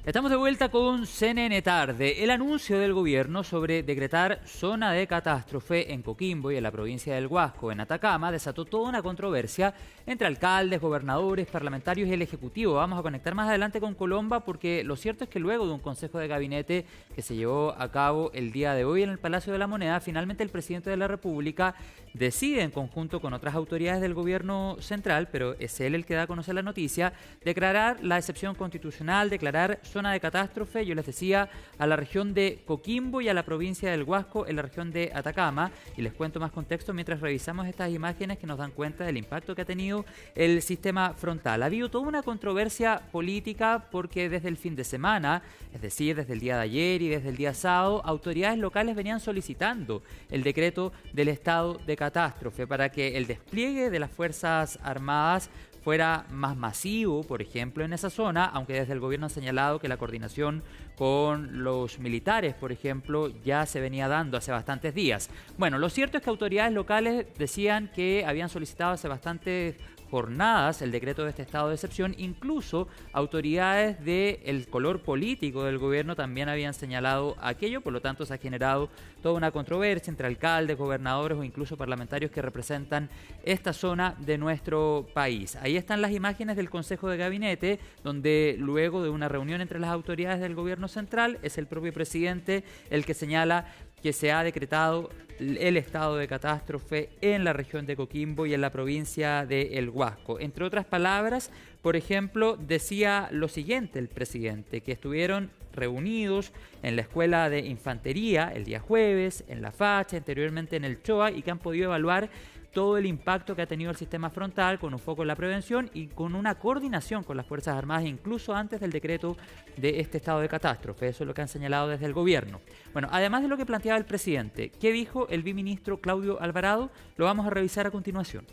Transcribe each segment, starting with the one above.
Estamos de vuelta con CNN Tarde. El anuncio del gobierno sobre decretar zona de catástrofe en Coquimbo y en la provincia del Huasco, en Atacama, desató toda una controversia entre alcaldes, gobernadores, parlamentarios y el Ejecutivo. Vamos a conectar más adelante con Colomba porque lo cierto es que luego de un consejo de gabinete que se llevó a cabo el día de hoy en el Palacio de la Moneda, finalmente el presidente de la República decide en conjunto con otras autoridades del gobierno central, pero es él el que da a conocer la noticia, declarar la excepción constitucional, declarar zona de catástrofe, yo les decía, a la región de Coquimbo y a la provincia del Huasco en la región de Atacama. Y les cuento más contexto mientras revisamos estas imágenes que nos dan cuenta del impacto que ha tenido el sistema frontal. Ha habido toda una controversia política porque desde el fin de semana, es decir, desde el día de ayer y desde el día sábado, autoridades locales venían solicitando el decreto del estado de catástrofe para que el despliegue de las Fuerzas Armadas fuera más masivo, por ejemplo, en esa zona, aunque desde el gobierno han señalado que la coordinación con los militares, por ejemplo, ya se venía dando hace bastantes días. Bueno, lo cierto es que autoridades locales decían que habían solicitado hace bastantes jornadas el decreto de este estado de excepción. Incluso autoridades del color político del gobierno también habían señalado aquello, por lo tanto se ha generado toda una controversia entre alcaldes, gobernadores o incluso parlamentarios que representan esta zona de nuestro país. Ahí están las imágenes del Consejo de Gabinete, donde luego de una reunión entre las autoridades del gobierno central, es el propio presidente el que señala que se ha decretado el estado de catástrofe en la región de Coquimbo y en la provincia de El Huasco. Entre otras palabras, por ejemplo, decía lo siguiente el presidente, que estuvieron reunidos en la Escuela de Infantería el día jueves, en La Facha, anteriormente en el CHOA, y que han podido evaluar todo el impacto que ha tenido el sistema frontal con un foco en la prevención y con una coordinación con las Fuerzas Armadas incluso antes del decreto de este estado de catástrofe. Eso es lo que han señalado desde el gobierno. Bueno, además de lo que planteaba el presidente, ¿qué dijo el viceministro Claudio Alvarado? Lo vamos a revisar a continuación.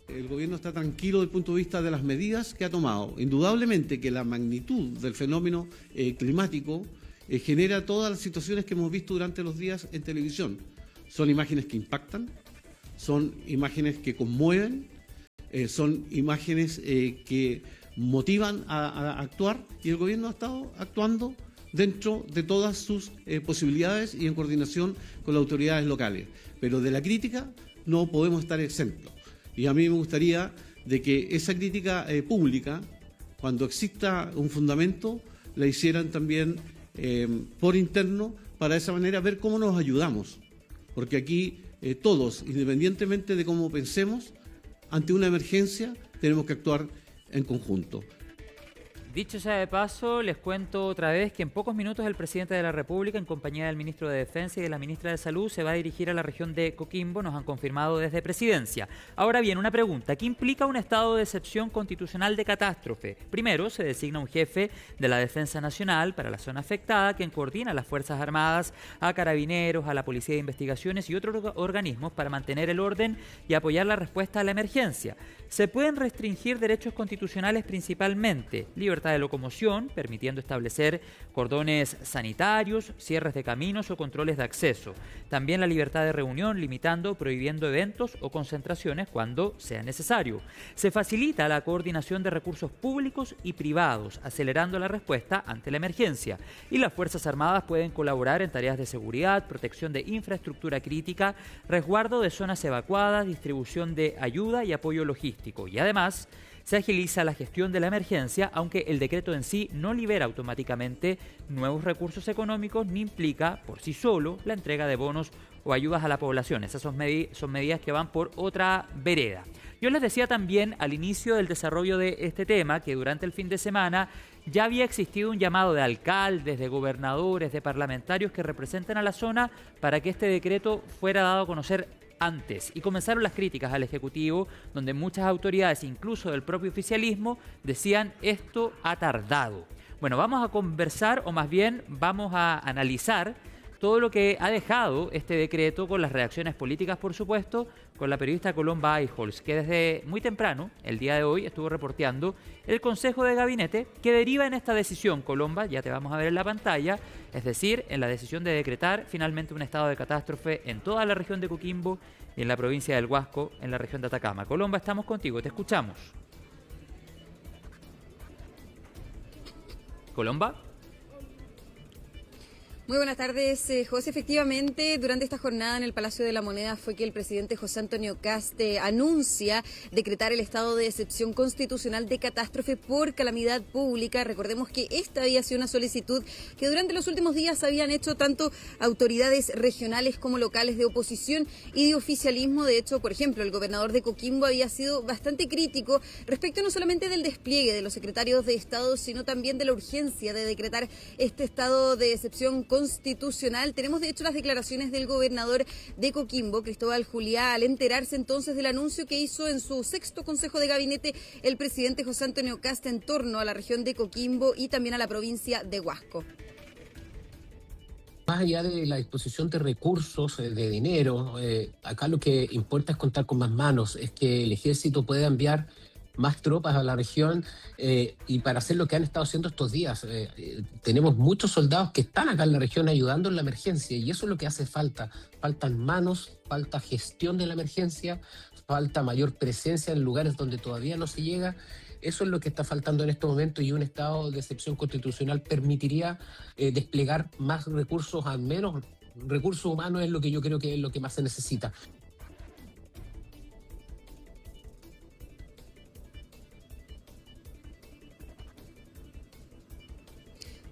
El gobierno está tranquilo desde el punto de vista de las medidas que ha tomado. Indudablemente que la magnitud del fenómeno climático genera todas las situaciones que hemos visto durante los días en televisión. Son imágenes que impactan, son imágenes que conmueven, son imágenes que motivan a actuar, y el gobierno ha estado actuando dentro de todas sus posibilidades y en coordinación con las autoridades locales. Pero de la crítica no podemos estar exentos. Y a mí me gustaría de que esa crítica pública, cuando exista un fundamento, la hicieran también por interno, para de esa manera ver cómo nos ayudamos. Porque aquí todos, independientemente de cómo pensemos, ante una emergencia tenemos que actuar en conjunto. Dicho sea de paso, les cuento otra vez que en pocos minutos el presidente de la República, en compañía del ministro de Defensa y de la ministra de Salud, se va a dirigir a la región de Coquimbo, nos han confirmado desde Presidencia. Ahora bien, una pregunta, ¿qué implica un estado de excepción constitucional de catástrofe? Primero, se designa un jefe de la Defensa Nacional para la zona afectada, quien coordina a las Fuerzas Armadas, a Carabineros, a la Policía de Investigaciones y otros organismos para mantener el orden y apoyar la respuesta a la emergencia. Se pueden restringir derechos constitucionales principalmente, libertad de locomoción, permitiendo establecer cordones sanitarios, cierres de caminos o controles de acceso. También la libertad de reunión, limitando o prohibiendo eventos o concentraciones cuando sea necesario. Se facilita la coordinación de recursos públicos y privados, acelerando la respuesta ante la emergencia. Y las Fuerzas Armadas pueden colaborar en tareas de seguridad, protección de infraestructura crítica, resguardo de zonas evacuadas, distribución de ayuda y apoyo logístico. Y además, se agiliza la gestión de la emergencia, aunque el decreto en sí no libera automáticamente nuevos recursos económicos ni implica por sí solo la entrega de bonos o ayudas a la población. Esas son medidas que van por otra vereda. Yo les decía también al inicio del desarrollo de este tema que durante el fin de semana ya había existido un llamado de alcaldes, de gobernadores, de parlamentarios que representan a la zona para que este decreto fuera dado a conocer antes. Y comenzaron las críticas al Ejecutivo, donde muchas autoridades, incluso del propio oficialismo, decían esto ha tardado. Bueno, vamos a conversar, o más bien vamos a analizar todo lo que ha dejado este decreto con las reacciones políticas, por supuesto, con la periodista Colomba Eijols, que desde muy temprano, el día de hoy, estuvo reporteando el Consejo de Gabinete que deriva en esta decisión, Colomba, ya te vamos a ver en la pantalla, es decir, en la decisión de decretar finalmente un estado de catástrofe en toda la región de Coquimbo y en la provincia del Huasco, en la región de Atacama. Colomba, estamos contigo, te escuchamos. Colomba. Muy buenas tardes, José. Efectivamente, durante esta jornada en el Palacio de la Moneda fue que el presidente José Antonio Kast anuncia decretar el estado de excepción constitucional de catástrofe por calamidad pública. Recordemos que esta había sido una solicitud que durante los últimos días habían hecho tanto autoridades regionales como locales de oposición y de oficialismo. De hecho, por ejemplo, el gobernador de Coquimbo había sido bastante crítico respecto no solamente del despliegue de los secretarios de Estado, sino también de la urgencia de decretar este estado de excepción constitucional. Tenemos de hecho las declaraciones del gobernador de Coquimbo, Cristóbal Juliá, al enterarse entonces del anuncio que hizo en su 6º Consejo de Gabinete el presidente José Antonio Kast en torno a la región de Coquimbo y también a la provincia de Huasco. Más allá de la disposición de recursos, de dinero, acá lo que importa es contar con más manos, es que el ejército pueda enviar más tropas a la región y para hacer lo que han estado haciendo estos días. Tenemos muchos soldados que están acá en la región ayudando en la emergencia y eso es lo que hace falta. Faltan manos, falta gestión de la emergencia, falta mayor presencia en lugares donde todavía no se llega. Eso es lo que está faltando en este momento y un estado de excepción constitucional permitiría desplegar más recursos, al menos recursos humanos es lo que yo creo que es lo que más se necesita.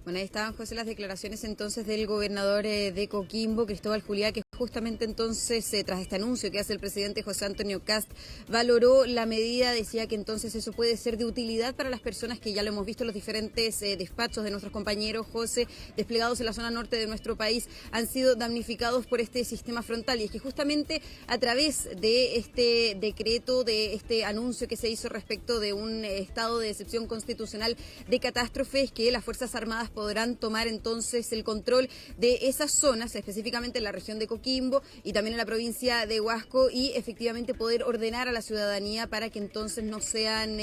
Bueno, ahí estaban, José, las declaraciones entonces del gobernador de Coquimbo, Cristóbal Juliá, que justamente entonces, tras este anuncio que hace el presidente José Antonio Kast, valoró la medida, decía que entonces eso puede ser de utilidad para las personas que ya lo hemos visto en los diferentes despachos de nuestros compañeros, José, desplegados en la zona norte de nuestro país, han sido damnificados por este sistema frontal. Y es que justamente a través de este decreto, de este anuncio que se hizo respecto de un estado de excepción constitucional de catástrofes, que las Fuerzas Armadas podrán tomar entonces el control de esas zonas, específicamente en la región de Coquimbo y también en la provincia de Huasco, y efectivamente poder ordenar a la ciudadanía para que entonces no sean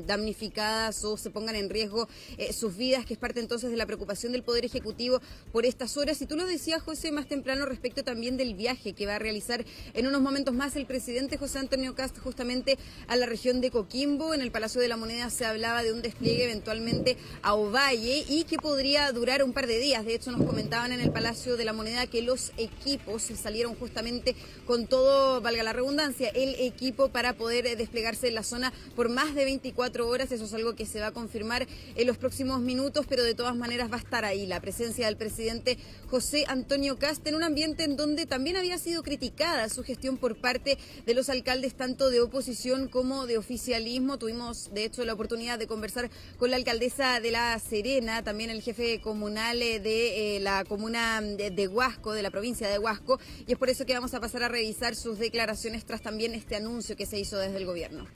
damnificadas o se pongan en riesgo sus vidas, que es parte entonces de la preocupación del Poder Ejecutivo por estas horas. Y tú lo decías, José, más temprano respecto también del viaje que va a realizar en unos momentos más el presidente José Antonio Kast justamente a la región de Coquimbo. En el Palacio de la Moneda se hablaba de un despliegue eventualmente a Ovalle y que podría durar un par de días. De hecho, nos comentaban en el Palacio de la Moneda que los equipos salieron justamente con todo, valga la redundancia, el equipo para poder desplegarse en la zona por más de 24 horas. Eso es algo que se va a confirmar en los próximos minutos, pero de todas maneras va a estar ahí la presencia del presidente José Antonio Kast en un ambiente en donde también había sido criticada su gestión por parte de los alcaldes tanto de oposición como de oficialismo. Tuvimos de hecho la oportunidad de conversar con la alcaldesa de La Serena, también el jefe comunal de la comuna de Huasco, de la provincia de Huasco, y es por eso que vamos a pasar a revisar sus declaraciones tras también este anuncio que se hizo desde el gobierno.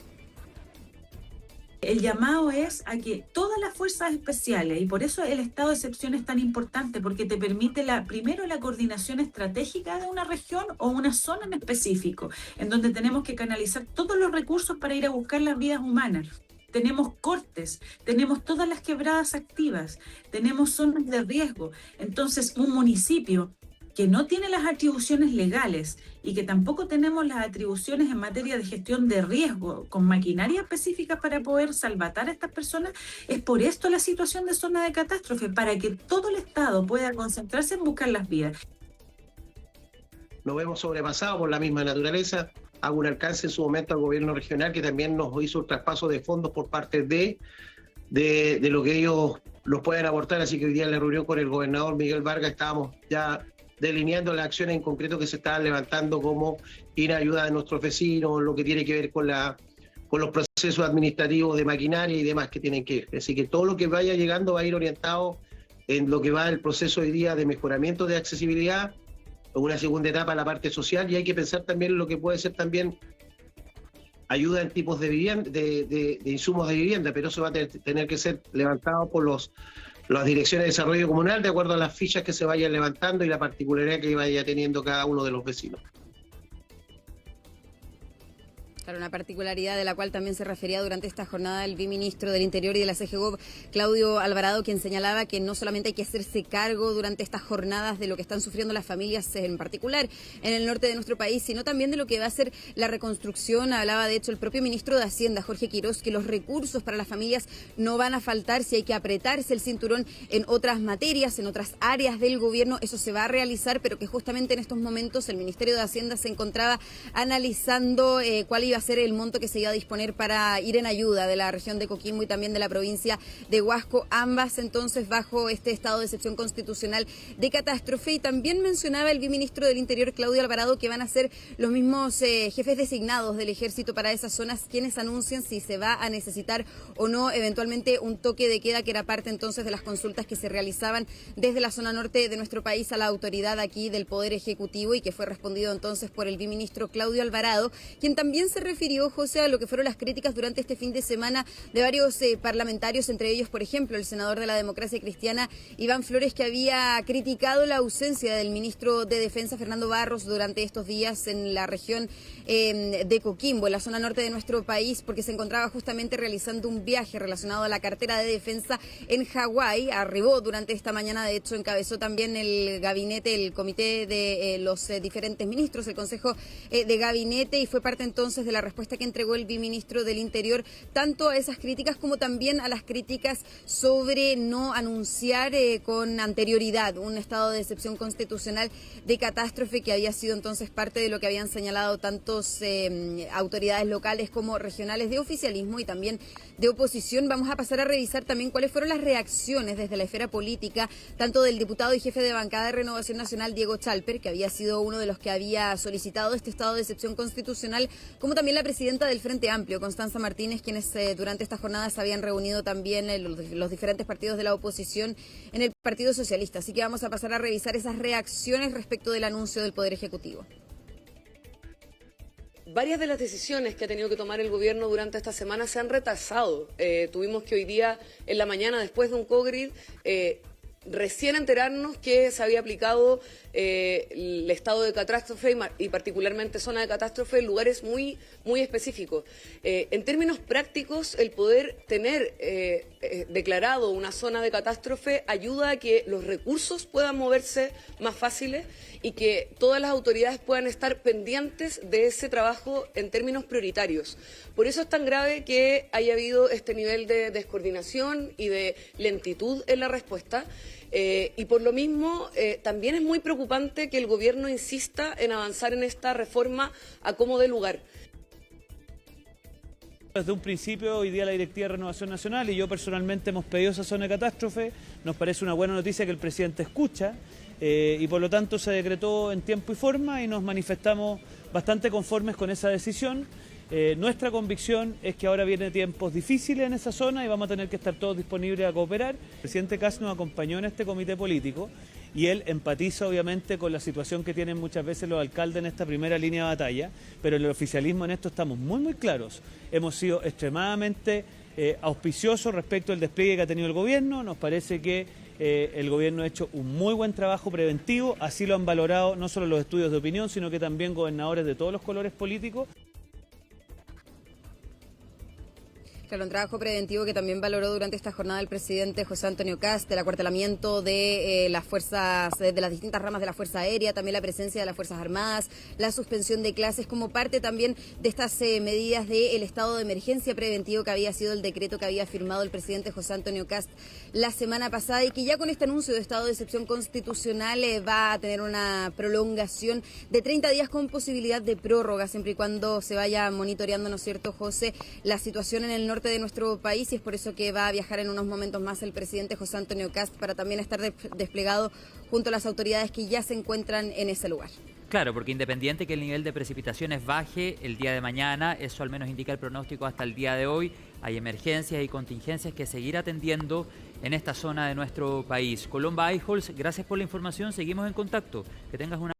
El llamado es a que todas las fuerzas especiales, y por eso el estado de excepción es tan importante, porque te permite primero la coordinación estratégica de una región o una zona en específico, en donde tenemos que canalizar todos los recursos para ir a buscar las vidas humanas. Tenemos cortes, tenemos todas las quebradas activas, tenemos zonas de riesgo. Entonces, un municipio que no tiene las atribuciones legales y que tampoco tenemos las atribuciones en materia de gestión de riesgo con maquinaria específica para poder salvatar a estas personas, es por esto la situación de zona de catástrofe, para que todo el Estado pueda concentrarse en buscar las vidas. Nos vemos sobrepasados por la misma naturaleza. Hago un alcance en su momento al gobierno regional, que también nos hizo un traspaso de fondos por parte de lo que ellos nos pueden aportar. Así que hoy día en la reunión con el gobernador Miguel Vargas estábamos ya delineando las acciones en concreto que se estaban levantando, como ir a ayuda de nuestros vecinos, lo que tiene que ver con los procesos administrativos de maquinaria y demás que tienen que ir. Así que todo lo que vaya llegando va a ir orientado en lo que va el proceso hoy día de mejoramiento de accesibilidad, una segunda etapa la parte social, y hay que pensar también lo que puede ser también ayuda en tipos de vivienda, de insumos de vivienda, pero eso va a tener que ser levantado por las direcciones de desarrollo comunal de acuerdo a las fichas que se vayan levantando y la particularidad que vaya teniendo cada uno de los vecinos. Claro, una particularidad de la cual también se refería durante esta jornada el viceministro del Interior y de la CGGOV, Claudio Alvarado, quien señalaba que no solamente hay que hacerse cargo durante estas jornadas de lo que están sufriendo las familias en particular en el norte de nuestro país, sino también de lo que va a ser la reconstrucción. Hablaba de hecho el propio ministro de Hacienda, Jorge Quirós, que los recursos para las familias no van a faltar. Si hay que apretarse el cinturón en otras materias, en otras áreas del gobierno, eso se va a realizar, pero que justamente en estos momentos el Ministerio de Hacienda se encontraba analizando cuál iba a ser el monto que se iba a disponer para ir en ayuda de la región de Coquimbo y también de la provincia de Huasco, ambas entonces bajo este estado de excepción constitucional de catástrofe. Y también mencionaba el viceministro del Interior, Claudio Alvarado, que van a ser los mismos jefes designados del ejército para esas zonas quienes anuncian si se va a necesitar o no eventualmente un toque de queda, que era parte entonces de las consultas que se realizaban desde la zona norte de nuestro país a la autoridad aquí del Poder Ejecutivo, y que fue respondido entonces por el viceministro Claudio Alvarado, quien también se refirió, José, a lo que fueron las críticas durante este fin de semana de varios parlamentarios, entre ellos, por ejemplo, el senador de la Democracia Cristiana, Iván Flores, que había criticado la ausencia del ministro de Defensa, Fernando Barros, durante estos días en la región de Coquimbo, en la zona norte de nuestro país, porque se encontraba justamente realizando un viaje relacionado a la cartera de defensa en Hawái. Arribó durante esta mañana, de hecho, encabezó también el gabinete, el comité de los diferentes ministros, el Consejo de Gabinete, y fue parte entonces de la respuesta que entregó el viceministro del Interior, tanto a esas críticas como también a las críticas sobre no anunciar con anterioridad un estado de excepción constitucional de catástrofe, que había sido entonces parte de lo que habían señalado tantos autoridades locales como regionales de oficialismo y también de oposición. Vamos a pasar a revisar también cuáles fueron las reacciones desde la esfera política, tanto del diputado y jefe de bancada de Renovación Nacional, Diego Chalper, que había sido uno de los que había solicitado este estado de excepción constitucional, como también la presidenta del Frente Amplio, Constanza Martínez, quienes durante estas jornadas se habían reunido también los diferentes partidos de la oposición en el Partido Socialista. Así que vamos a pasar a revisar esas reacciones respecto del anuncio del Poder Ejecutivo. Varias de las decisiones que ha tenido que tomar el gobierno durante esta semana se han retrasado. Tuvimos que hoy día, en la mañana, después de un COGRID, recién enterarnos que se había aplicado el estado de catástrofe y particularmente zona de catástrofe en lugares muy específicos. En términos prácticos, el poder tener declarado una zona de catástrofe ayuda a que los recursos puedan moverse más fáciles y que todas las autoridades puedan estar pendientes de ese trabajo en términos prioritarios. Por eso es tan grave que haya habido este nivel de descoordinación y de lentitud en la respuesta. Y por lo mismo, también es muy preocupante que el gobierno insista en avanzar en esta reforma a como dé lugar. Desde un principio, hoy día la Directiva de Renovación Nacional y yo personalmente hemos pedido esa zona de catástrofe. Nos parece una buena noticia que el presidente escucha y por lo tanto se decretó en tiempo y forma y nos manifestamos bastante conformes con esa decisión. Nuestra convicción es que ahora vienen tiempos difíciles en esa zona y vamos a tener que estar todos disponibles a cooperar. El presidente Kast nos acompañó en este comité político y él empatiza obviamente con la situación que tienen muchas veces los alcaldes en esta primera línea de batalla, pero en el oficialismo en esto estamos muy claros. Hemos sido extremadamente auspiciosos respecto al despliegue que ha tenido el gobierno. Nos parece que el gobierno ha hecho un muy buen trabajo preventivo, así lo han valorado no solo los estudios de opinión, sino que también gobernadores de todos los colores políticos. Claro, un trabajo preventivo que también valoró durante esta jornada el presidente José Antonio Kast, el acuartelamiento de las fuerzas, de las distintas ramas de la Fuerza Aérea, también la presencia de las Fuerzas Armadas, la suspensión de clases como parte también de estas medidas del estado de emergencia preventivo que había sido el decreto que había firmado el presidente José Antonio Kast la semana pasada y que ya con este anuncio de estado de excepción constitucional va a tener una prolongación de 30 días con posibilidad de prórroga, siempre y cuando se vaya monitoreando, ¿no es cierto, José?, la situación en el norte de nuestro país, y es por eso que va a viajar en unos momentos más el presidente José Antonio Kast para también estar desplegado junto a las autoridades que ya se encuentran en ese lugar. Claro, porque independiente que el nivel de precipitaciones baje el día de mañana, eso al menos indica el pronóstico hasta el día de hoy, hay emergencias y contingencias que seguir atendiendo en esta zona de nuestro país. Colomba Eijols, gracias por la información, seguimos en contacto. Que tengas una